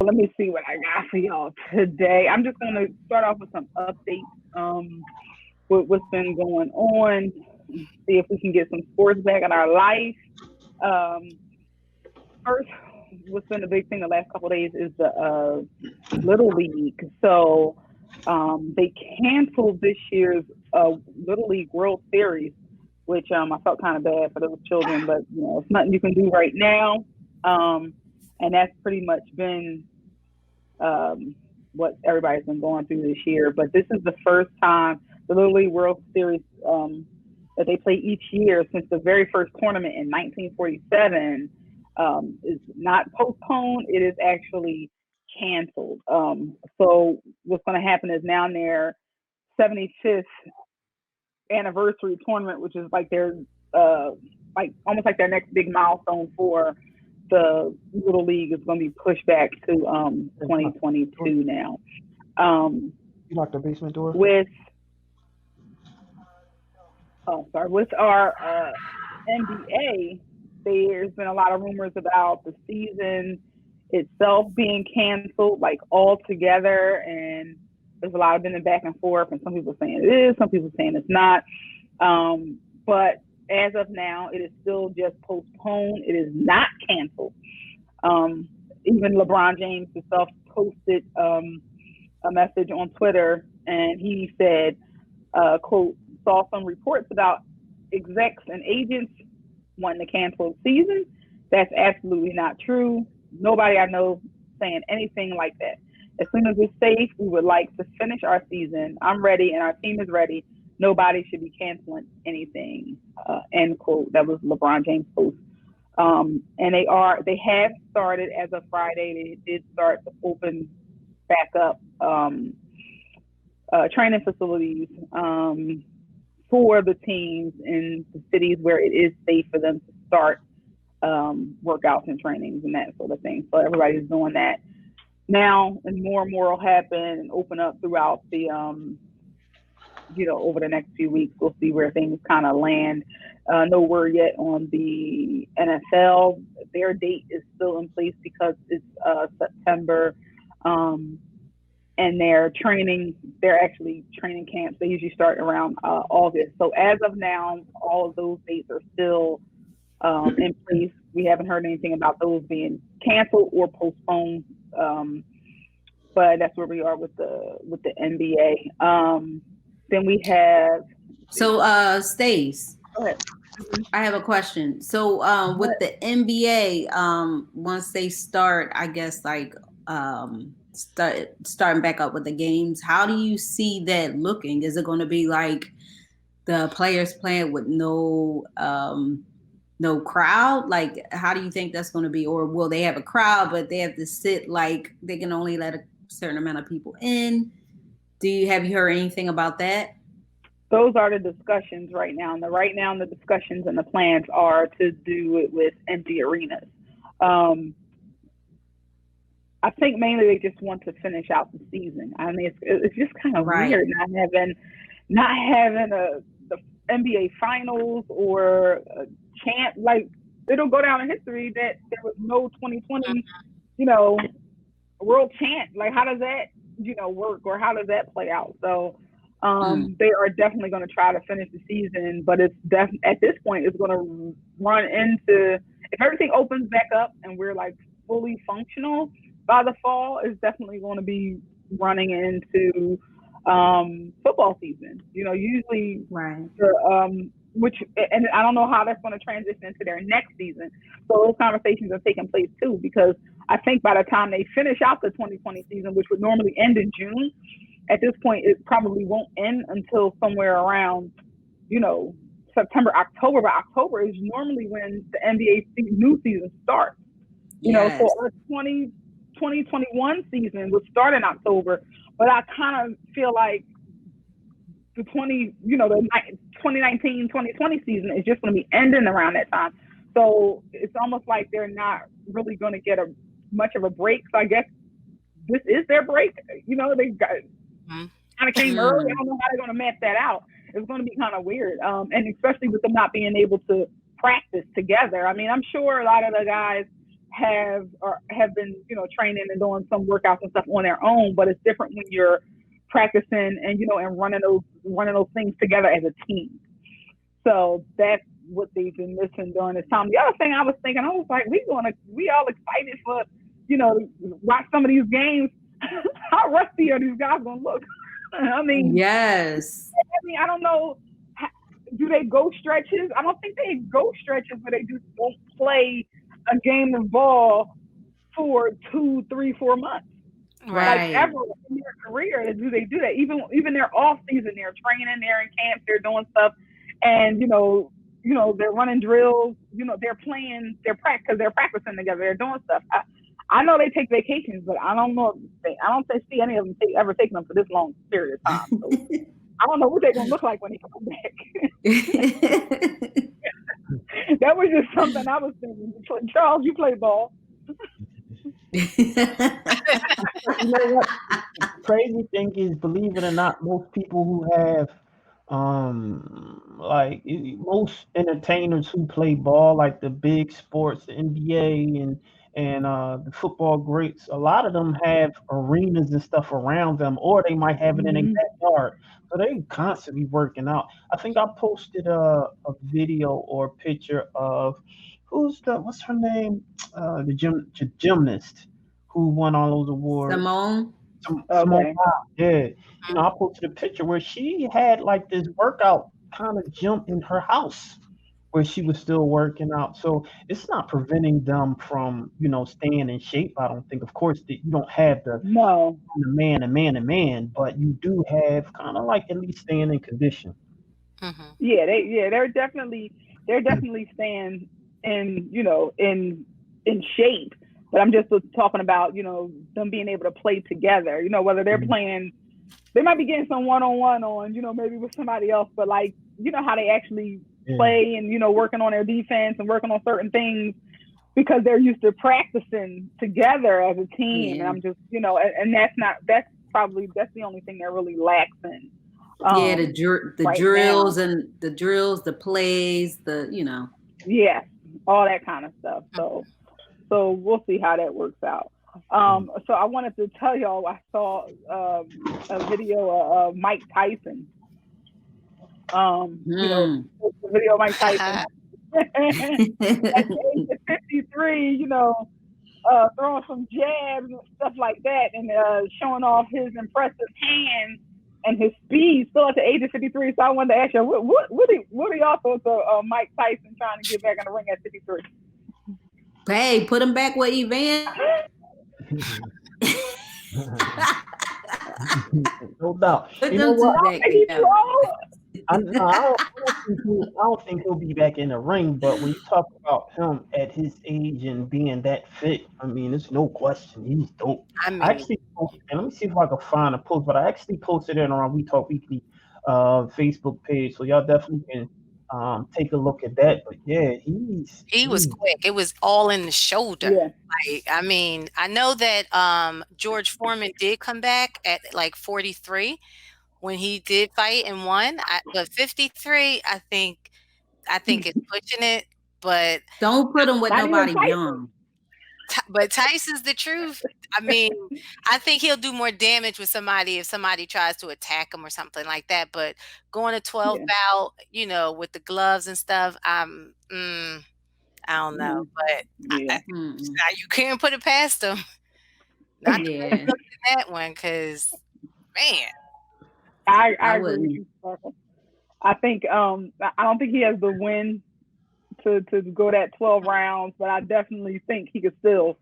let me see what I got for y'all today. I'm just going to start off with some updates with what's been going on, see if we can get some sports back in our life. First, what's been the big thing the last couple of days is the Little League. So they canceled this year's Little League World Series, which I felt kind of bad for those children, but it's nothing you can do right now. And that's pretty much been what everybody's been going through this year. But this is the first time the Little League World Series that they play each year since the very first tournament in 1947 is not postponed. It is actually canceled. So what's going to happen is now in their 75th anniversary tournament, which is like their almost like their next big milestone for the Little League, is going to be pushed back to 2022 now. You locked the basement door? With our NBA, there's been a lot of rumors about the season itself being canceled, like altogether, and there's a lot of been back and forth, and some people saying it is, some people saying it's not. But as of now, it is still just postponed. It is not canceled. Even LeBron James himself posted a message on Twitter, and he said, quote, saw some reports about execs and agents wanting to cancel the season. That's absolutely not true. Nobody I know saying anything like that. As soon as it's safe, we would like to finish our season. I'm ready and our team is ready. Nobody should be canceling anything, end quote. That was LeBron James' post. And they have started as of Friday. They did start to open back up training facilities for the teams in the cities where it is safe for them to start workouts and trainings and that sort of thing. So everybody's doing that now, and more will happen and open up throughout the over the next few weeks. We'll see where things kind of land. No word yet on the NFL. Their date is still in place because it's September. And they're actually training camps. They usually start around August. So as of now, all of those dates are still in place. We haven't heard anything about those being canceled or postponed. But that's where we are with the NBA. Then we have. So Stace, go ahead. I have a question. So with the NBA, once they start, I guess starting back up with the games, how do you see that looking? Is it going to be like the players playing with no crowd? Like, how do you think that's going to be? Or will they have a crowd, but they have to sit, like they can only let a certain amount of people in? Have you heard anything about that? Those are the discussions right now. And the discussions and the plans are to do it with empty arenas. I think mainly they just want to finish out the season. I mean, it's just kind of weird not having the NBA finals or a chant. Like, it'll go down in history that there was no 2020, world chant. Like, how does that, work, or how does that play out? So they are definitely going to try to finish the season, but it's at this point, it's going to run into, if everything opens back up and we're like fully functional by the fall, is definitely going to be running into football season. Usually, right. And I don't know how that's going to transition into their next season. So those conversations are taking place too, because I think by the time they finish out the 2020 season, which would normally end in June, at this point it probably won't end until somewhere around, September, October. But October is normally when the NBA new season starts. Yes. So our 2021 season would start in October, but I kind of feel like the 2019, 2020 season is just going to be ending around that time. So it's almost like they're not really going to get much of a break. So I guess this is their break. They got kind of came early. I don't know how they're going to map that out. It's going to be kind of weird. And especially with them not being able to practice together. I mean, I'm sure a lot of the guys have been, training and doing some workouts and stuff on their own, but it's different when you're practicing and, and running those things together as a team. So that's what they've been missing during this time. The other thing I was thinking, I was like, we all excited for, to watch some of these games. How rusty are these guys going to look? I mean, yes. I don't know. Do they go stretches? I don't think they go stretches, but they just won't play a game of ball for 2, 3, 4 months. Right. Like ever in their career, do they do that? Even their off season, they're training, they're in camp, they're doing stuff, and they're running drills. They're playing, they're practicing together, they're doing stuff. I know they take vacations, but I don't know. I don't see any of them ever taking them for this long period of time. So I don't know what they're gonna look like when they come back. That was just something I was thinking. Charles, you play ball. You know what? The crazy thing is, believe it or not, most people who have most entertainers who play ball, like the big sports, the NBA and the football greats, a lot of them have arenas and stuff around them, or they might have it in their backyard. So they constantly working out. I think I posted a video or picture of what's her name? The gymnast who won all those awards. Simone. Simone, yeah. I posted a picture where she had like this workout kind of gym in her house where she was still working out. So it's not preventing them from, staying in shape. I don't think, of course, that you don't have the man, but you do have kind of like at least staying in condition. Mm-hmm. Yeah, they're definitely staying in shape. But I'm just talking about, them being able to play together, whether they're playing, they might be getting some one-on-one on, maybe with somebody else, but like, how they actually play and, working on their defense and working on certain things because they're used to practicing together as a team. And I'm just, and that's the only thing they're really lacking. The right drills now. and the drills, the plays, Yeah, all that kind of stuff. So we'll see how that works out. So I wanted to tell y'all, I saw a video of Mike Tyson. The video of Mike Tyson at the age of 53, throwing some jabs and stuff like that, and showing off his impressive hands and his speed still at the age of 53. So I wanted to ask you, what are y'all thoughts of Mike Tyson trying to get back in the ring at 53? Hey, put him back with Evan. No doubt. You know what? I don't think he'll be back in the ring, but when you talk about him at his age and being that fit, I mean, there's no question. He's dope. I actually posted, and let me see if I can find a post, but I actually posted it on our We Talk Weekly Facebook page, so y'all definitely can take a look at that. But yeah, he was quick. It was all in the shoulder. Yeah. Like, I mean, I know that George Foreman did come back at like 43 when he did fight and won. But 53, I think it's pushing it. But don't put him with nobody young. But Tyson's the truth. I mean, I think he'll do more damage with somebody if somebody tries to attack him or something like that. But going to 12 bout, with the gloves and stuff, I don't know. But you can't put it past him. Not that one, because, man. I agree with you, Sparkle. I think I don't think he has the win to go that 12 rounds, but I definitely think he could still,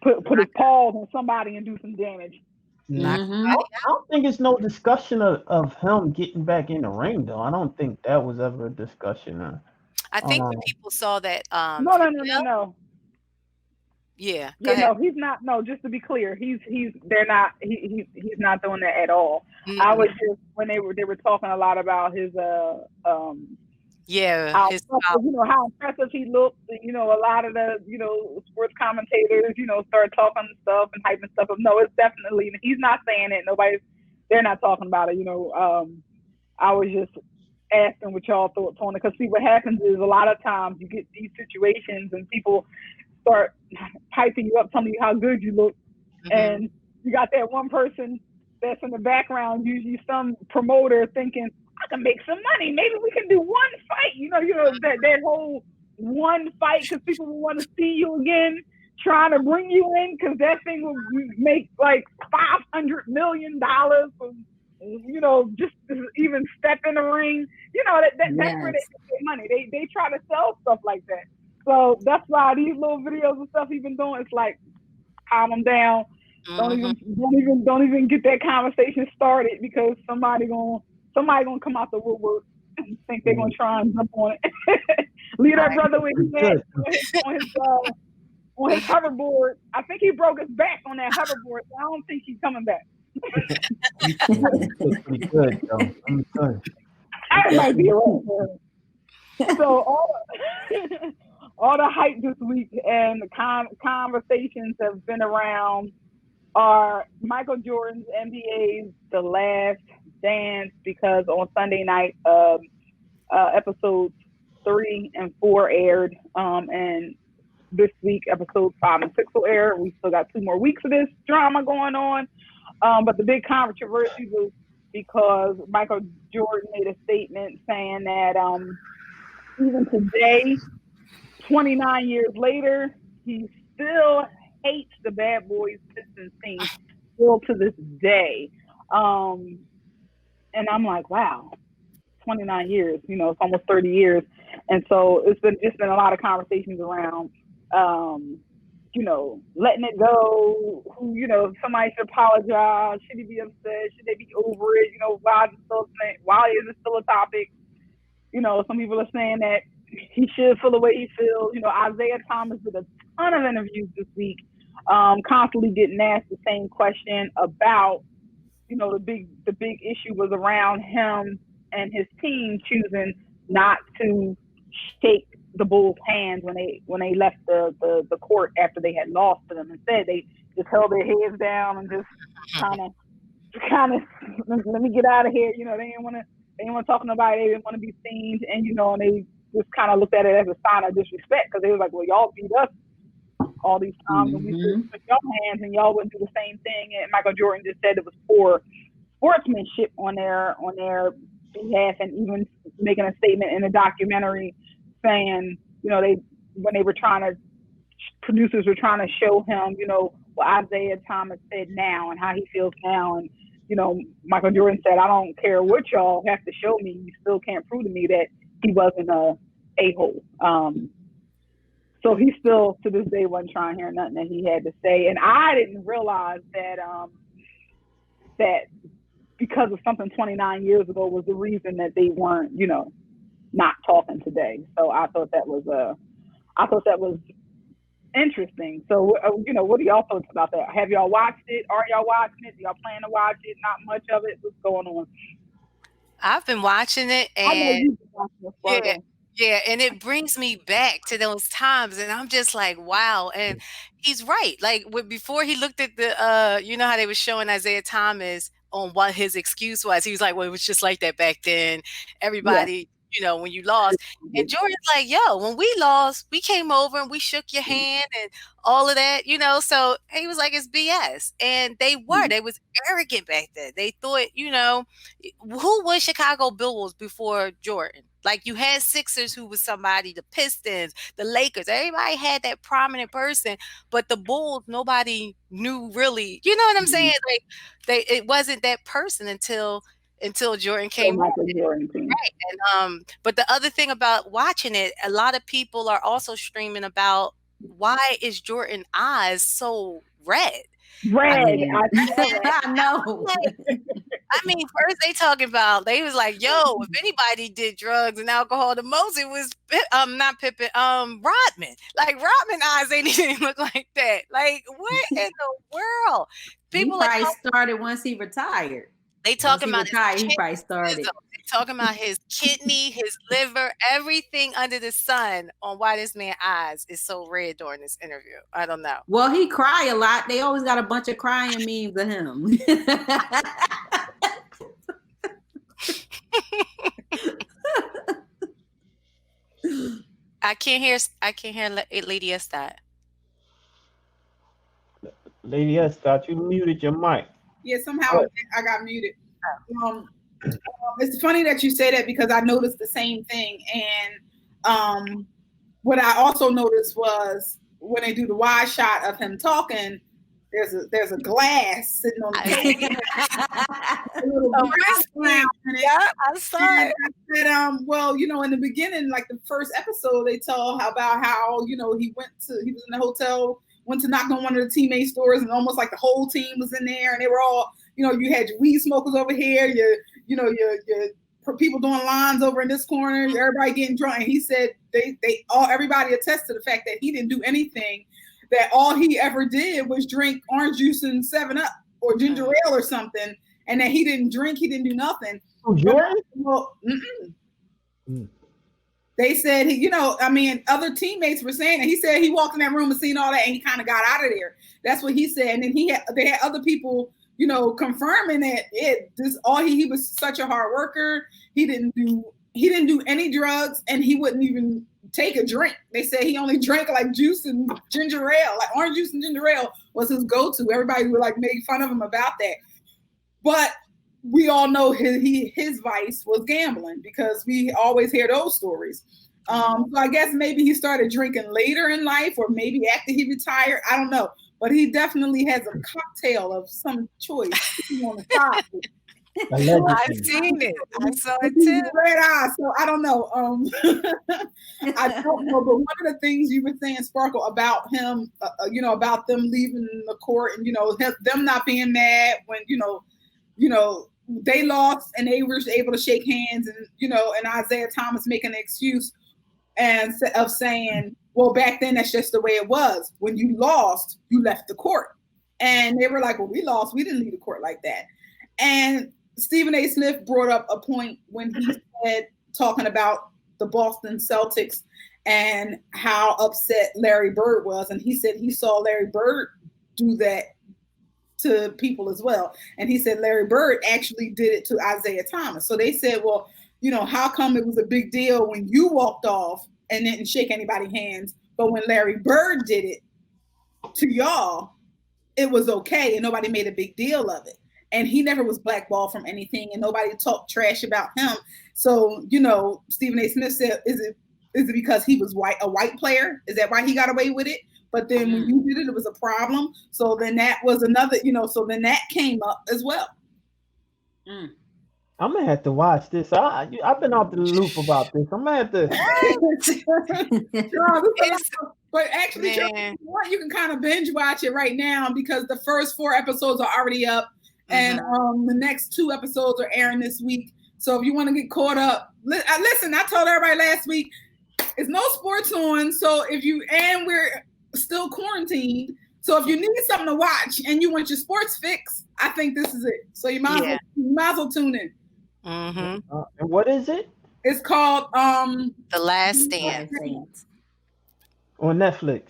put his paws on somebody and do some damage. I don't think it's no discussion of him getting back in the ring, though. I don't think that was ever a discussion. I think when people saw that. No. Yeah. No, he's not. No, just to be clear, he's not doing that at all. Mm-hmm. I was just when they were talking a lot about his how impressive he looked. A lot of the sports commentators started talking stuff and hyping stuff up. No, it's definitely he's not saying it. They're not talking about it. I was just asking what y'all thoughts on it, because see what happens is a lot of times you get these situations and people start hyping you up, telling you how good you look. And you got that one person that's in the background, usually some promoter thinking, I can make some money. Maybe we can do one fight. You know that whole one fight because people will want to see you again, trying to bring you in because that thing will make like $500 million from, just to even step in the ring. That's where they get their money. They try to sell stuff like that. So that's why these little videos and stuff he's been doing, it's like, calm them down. Don't even get that conversation started because somebody gonna come out the woodwork and think they're gonna try and jump on it. Leave that brother with his head on his hoverboard. I think he broke his back on that hoverboard. So I don't think he's coming back. Pretty good, though. I'm good. I might be right. So all the hype this week and the conversations have been around are Michael Jordan's NBA's The Last Dance, because on Sunday night, episodes 3 and 4 aired, and this week episodes 5 and 6 will air. We still got 2 more weeks of this drama going on, but the big controversy was because Michael Jordan made a statement saying that even today, 29 years later, he still hates the Bad Boys Pistons team still to this day. And I'm like, wow, 29 years, it's almost 30 years. And so it's been a lot of conversations around, letting it go, if somebody should apologize, should he be upset, should they be over it, why is it still a topic? Some people are saying that he should feel the way he feels. Isaiah Thomas did a ton of interviews this week, constantly getting asked the same question about, the big issue was around him and his team choosing not to shake the Bulls' hands when they left the court after they had lost to them. Instead, they just held their heads down and just kind of let me get out of here. They didn't want to talk to nobody. They didn't want to be seen, and and they just kind of looked at it as a sign of disrespect because they was like, well, y'all beat us all these times and we still took your hands and y'all wouldn't do the same thing. And Michael Jordan just said it was poor sportsmanship on their behalf, and even making a statement in a documentary saying, producers were trying to show him, what Isaiah Thomas said now and how he feels now. And, Michael Jordan said, I don't care what y'all have to show me. You still can't prove to me that he wasn't a-hole. So he still, to this day, wasn't trying to hear nothing that he had to say. And I didn't realize that that because of something 29 years ago was the reason that they weren't, not talking today. So I thought that was interesting. So, what are y'all thoughts about that? Have y'all watched it? Are y'all watching it? Do y'all plan to watch it? Not much of it. What's going on? I've been watching it, and and it brings me back to those times, and I'm just like, wow. And he's right. Like before he looked at the, how they were showing Isaiah Thomas on what his excuse was. He was like, well, it was just like that back then. Everybody, when you lost. And Jordan's like, yo, when we lost, we came over and we shook your hand and all of that, So he was like, it's BS. And they was arrogant back then. They thought, who was Chicago Bulls before Jordan? Like you had Sixers, who was somebody, the Pistons, the Lakers, everybody had that prominent person, but the Bulls, nobody knew really, you know what I'm saying? Like it wasn't that person until Jordan came. Right. And but the other thing about watching it, a lot of people are also streaming about why is Jordan eyes so red? I know. I mean, first they was like, yo, if anybody did drugs and alcohol the most, it was not Pippen, Rodman. Like Rodman eyes ain't even look like that. Like what in the world? People he probably started once he retired. They talking about he probably started. They talking about his kidney, his liver, everything under the sun on why this man's eyes is so red during this interview. I don't know. Well, he cry a lot. They always got a bunch of crying memes of him. I can't hear Lady Estat. Lady S, thought you muted your mic. Yeah, somehow I got muted. It's funny that you say that because I noticed the same thing. And what I also noticed was when they do the wide shot of him talking, there's a glass sitting on the table. Yeah, I saw it. I said, well, you know, in the beginning, like the first episode, they tell about how, you know, he was in the hotel, went to knock on one of the teammates' doors, and almost like the whole team was in there, and they were all, you know, you had your weed smokers over here, your people doing lines over in this corner, everybody getting drunk. And he said everybody attests to the fact that he didn't do anything, that all he ever did was drink orange juice and 7-Up or ginger ale or something, and that he didn't drink, he didn't do nothing. They said, other teammates were saying that. He said he walked in that room and seen all that, and he kind of got out of there. That's what he said. And then they had other people, you know, confirming that he was such a hard worker. He didn't do any drugs, and he wouldn't even take a drink. They said he only drank like juice and ginger ale, like orange juice and ginger ale was his go-to. Everybody would like make fun of him about that. But we all know his vice was gambling, because we always hear those stories. So I guess maybe he started drinking later in life, or maybe after he retired. I don't know. But he definitely has a cocktail of some choice on the top. I've seen it. I saw it too. Red eye. So I don't know. I don't know. But one of the things you were saying, Sparkle, about him, about them leaving the court, and them not being mad when they lost and they were able to shake hands, and Isaiah Thomas making an excuse and of saying, well, back then that's just the way it was. When you lost, you left the court. And they were like, well, we lost. We didn't leave the court like that. And Stephen A. Smith brought up a point when he said, talking about the Boston Celtics and how upset Larry Bird was. And he said he saw Larry Bird do that to people as well. And he said Larry Bird actually did it to Isaiah Thomas. So they said, well, how come it was a big deal when you walked off and didn't shake anybody's hands, but when Larry Bird did it to y'all, it was okay and nobody made a big deal of it? And he never was blackballed from anything, and nobody talked trash about him. So, Stephen A. Smith said, is it because he was a white player? Is that why he got away with it? But then when you did it, it was a problem. So then that was another, so then that came up as well. I'm gonna have to watch this. I've been off the loop about this. I'm gonna have to. But actually, you can kind of binge watch it right now, because the first 4 episodes are already up, and the next 2 episodes are airing this week. So if you want to get caught up, listen. I told everybody last week, it's no sports on. So we're still quarantined. So if you need something to watch and you want your sports fix, I think this is it. So you might as well tune in. And what is it? It's called The Last Stand on Netflix.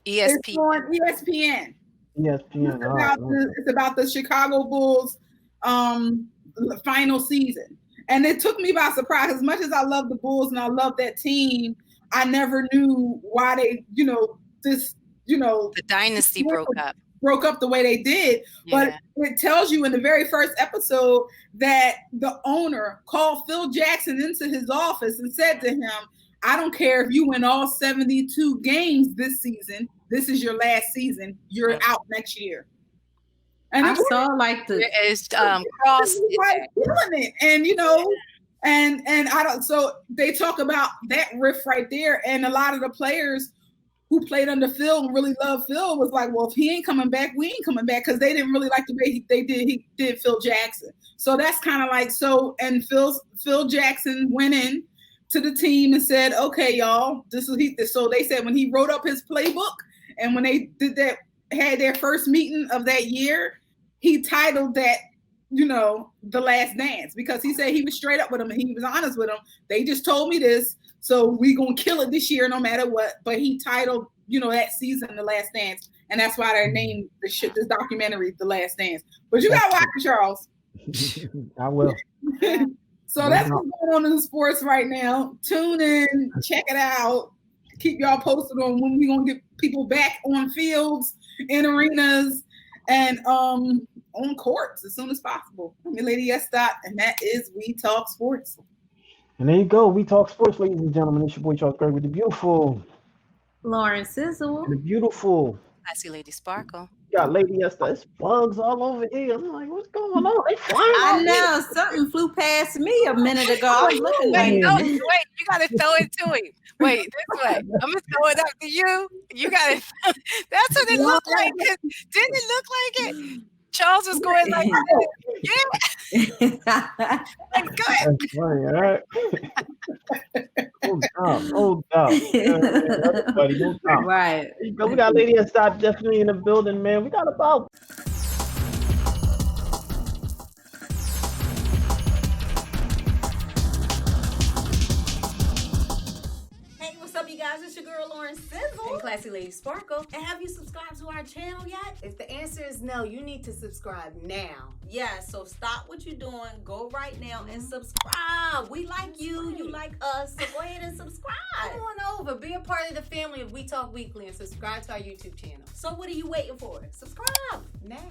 ESPN. It's on ESPN. ESPN. It's about the Chicago Bulls final season. And it took me by surprise. As much as I love the Bulls and I love that team, I never knew why they, the dynasty broke up the way they did. But it tells you in the very first episode that the owner called Phil Jackson into his office and said to him, I don't care if you win all 72 games this season. This is your last season. You're out next year. And I saw like the cross killing it. And I don't, so they talk about that riff right there. And a lot of the players who played under Phil and really loved Phil was like, well, if he ain't coming back, we ain't coming back, because they didn't really like the way he did Phil Jackson. So that's kind of like, and Phil Jackson went in to the team and said, okay, y'all, so they said when he wrote up his playbook and when they had their first meeting of that year, he titled that, The Last Dance, because he said he was straight up with them and he was honest with them. They just told me this, so we gonna kill it this year no matter what. But he titled, that season The Last Dance, and that's why they named this documentary The Last Dance. But you gotta watch it, Charles. I will. So that's what's going on in the sports right now. Tune in, check it out. Keep y'all posted on when we're gonna get people back on fields. in arenas and on courts as soon as possible. I'm your Lady S. And that is We Talk Sports. And there you go. We Talk Sports, ladies and gentlemen. It's your boy Charles Gregory with the beautiful Lauren Sizzle. and the beautiful Classy Lady Sparkle. got Lady Esther. It's bugs all over here. I'm like, what's going on? They flying I out know something flew past me a minute ago. I was looking Wait, like, wait, you gotta throw it to him. Wait, this way. I'm gonna throw it up to you. You gotta. That's what it looked like. Didn't it look like it? Charles was going like, yeah. Like, go ahead. That's funny, all right? Hold up. Everybody, hold up. Right. We got Lady Esther definitely in the building, man. We got about. What's up, you guys? It's your girl Lauren Sizzle and Classy Lady Sparkle. And have you subscribed to our channel yet? If the answer is no, you need to subscribe now. Yeah, so stop what you're doing. Go right now and subscribe. We like you. You like us. So go ahead and subscribe. Come on over. Be a part of the family of We Talk Weekly and subscribe to our YouTube channel. So what are you waiting for? Subscribe Now.